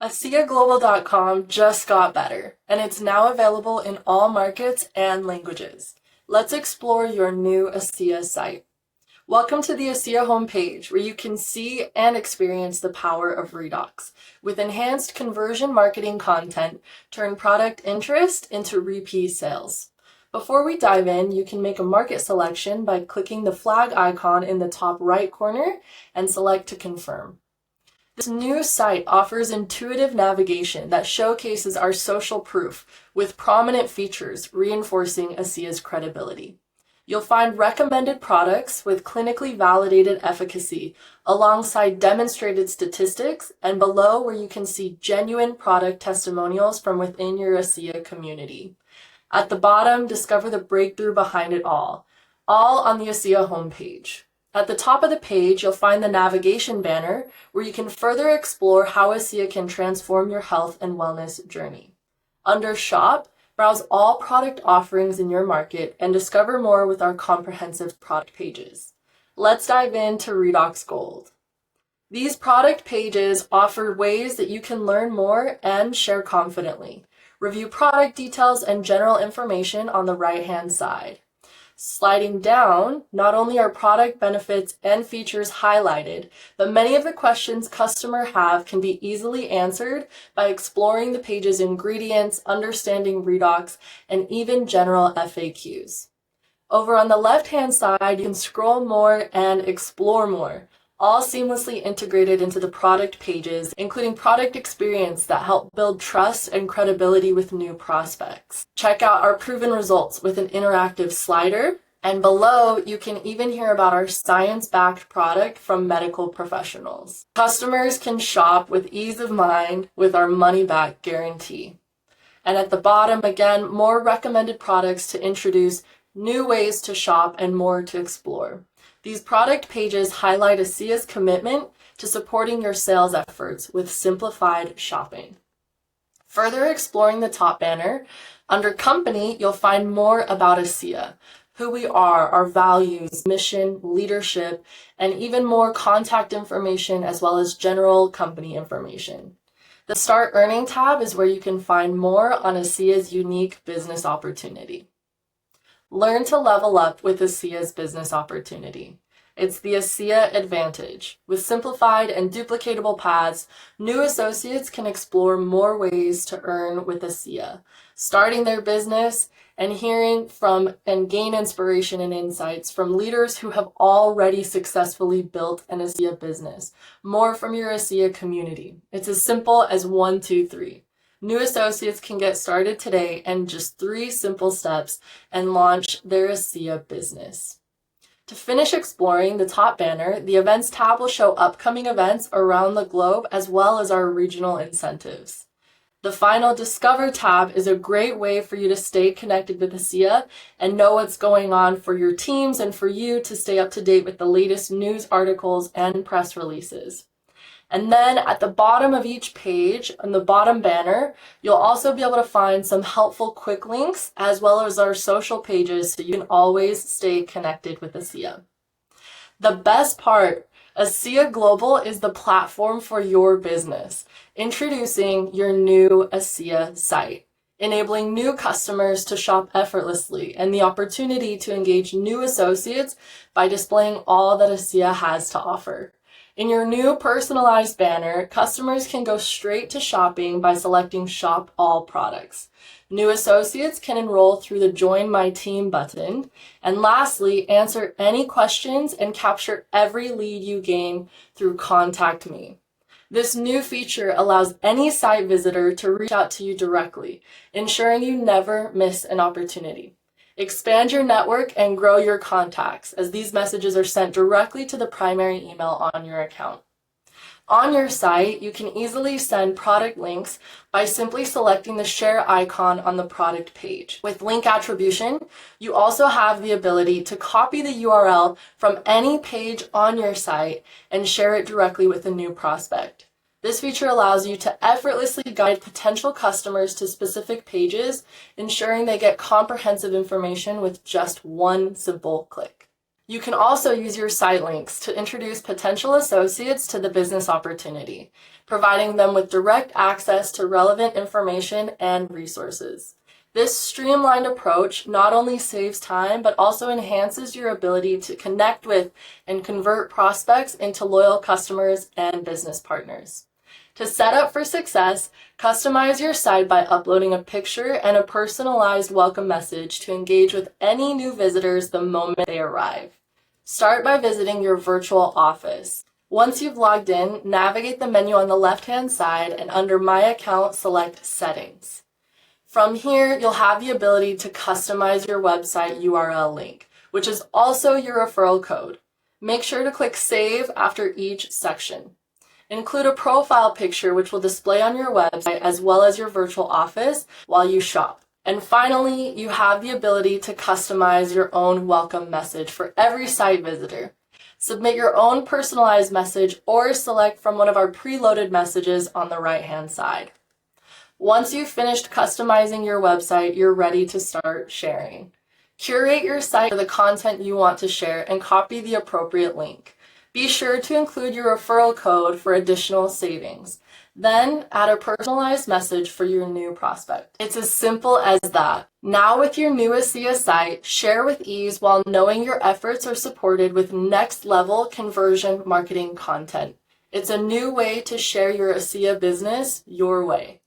ASEAGlobal.com just got better, and it's now available in all markets and languages. Let's explore your new ASEA site. Welcome to the ASEA homepage, where you can see and experience the power of Redox. With enhanced conversion marketing content, turn product interest into repeat sales. Before we dive in, you can make a market selection by clicking the flag icon in the top right corner and select to confirm. This new site offers intuitive navigation that showcases our social proof with prominent features reinforcing ASEA's credibility. You'll find recommended products with clinically validated efficacy alongside demonstrated statistics, and below where you can see genuine product testimonials from within your ASEA community. At the bottom, discover the breakthrough behind it all on the ASEA homepage. At the top of the page, you'll find the navigation banner where you can further explore how ASEA can transform your health and wellness journey. Under Shop, browse all product offerings in your market and discover more with our comprehensive product pages. Let's dive into Redox Gold. These product pages offer ways that you can learn more and share confidently. Review product details and general information on the right-hand side. Sliding down, not only are product benefits and features highlighted, but many of the questions customers have can be easily answered by exploring the page's ingredients, understanding Redox, and even general FAQs. Over on the left-hand side, you can scroll more and explore more, all seamlessly integrated into the product pages, including product experience that help build trust and credibility with new prospects. Check out our proven results with an interactive slider, and below you can even hear about our science-backed product from medical professionals. Customers can shop with ease of mind with our money-back guarantee. And at the bottom, again, more recommended products to introduce, new ways to shop, and more to explore. These product pages highlight ASEA's commitment to supporting your sales efforts with simplified shopping. Further exploring the top banner, under Company, you'll find more about ASEA, who we are, our values, mission, leadership, and even more contact information as well as general company information. The Start Earning tab is where you can find more on ASEA's unique business opportunity. Learn to level up with ASEA's business opportunity. It's the ASEA Advantage. With simplified and duplicatable paths, new associates can explore more ways to earn with ASEA, starting their business and hearing from and gain inspiration and insights from leaders who have already successfully built an ASEA business. More from your ASEA community. It's as simple as 1, 2, 3. New associates can get started today in just 3 simple steps and launch their ASEA business. To finish exploring the top banner, the Events tab will show upcoming events around the globe as well as our regional incentives. The final Discover tab is a great way for you to stay connected with ASEA and know what's going on for your teams and for you to stay up to date with the latest news articles and press releases. And then at the bottom of each page, on the bottom banner, you'll also be able to find some helpful quick links as well as our social pages so you can always stay connected with ASEA. The best part, ASEA Global is the platform for your business. Introducing your new ASEA site, enabling new customers to shop effortlessly and the opportunity to engage new associates by displaying all that ASEA has to offer. In your new personalized banner, customers can go straight to shopping by selecting Shop All Products. New associates can enroll through the Join My Team button. And lastly, answer any questions and capture every lead you gain through Contact Me. This new feature allows any site visitor to reach out to you directly, ensuring you never miss an opportunity. Expand your network and grow your contacts, as these messages are sent directly to the primary email on your account. On your site, you can easily send product links by simply selecting the share icon on the product page. With link attribution, you also have the ability to copy the URL from any page on your site and share it directly with a new prospect. This feature allows you to effortlessly guide potential customers to specific pages, ensuring they get comprehensive information with just one simple click. You can also use your site links to introduce potential associates to the business opportunity, providing them with direct access to relevant information and resources. This streamlined approach not only saves time, but also enhances your ability to connect with and convert prospects into loyal customers and business partners. To set up for success, customize your site by uploading a picture and a personalized welcome message to engage with any new visitors the moment they arrive. Start by visiting your virtual office. Once you've logged in, navigate the menu on the left-hand side and under My Account, select Settings. From here, you'll have the ability to customize your website URL link, which is also your referral code. Make sure to click Save after each section. Include a profile picture which will display on your website as well as your virtual office while you shop. And finally, you have the ability to customize your own welcome message for every site visitor. Submit your own personalized message or select from one of our preloaded messages on the right-hand side. Once you've finished customizing your website, you're ready to start sharing. Curate your site for the content you want to share and copy the appropriate link. Be sure to include your referral code for additional savings. Then add a personalized message for your new prospect. It's as simple as that. Now with your new ASEA site, share with ease while knowing your efforts are supported with next-level conversion marketing content. It's a new way to share your ASEA business your way.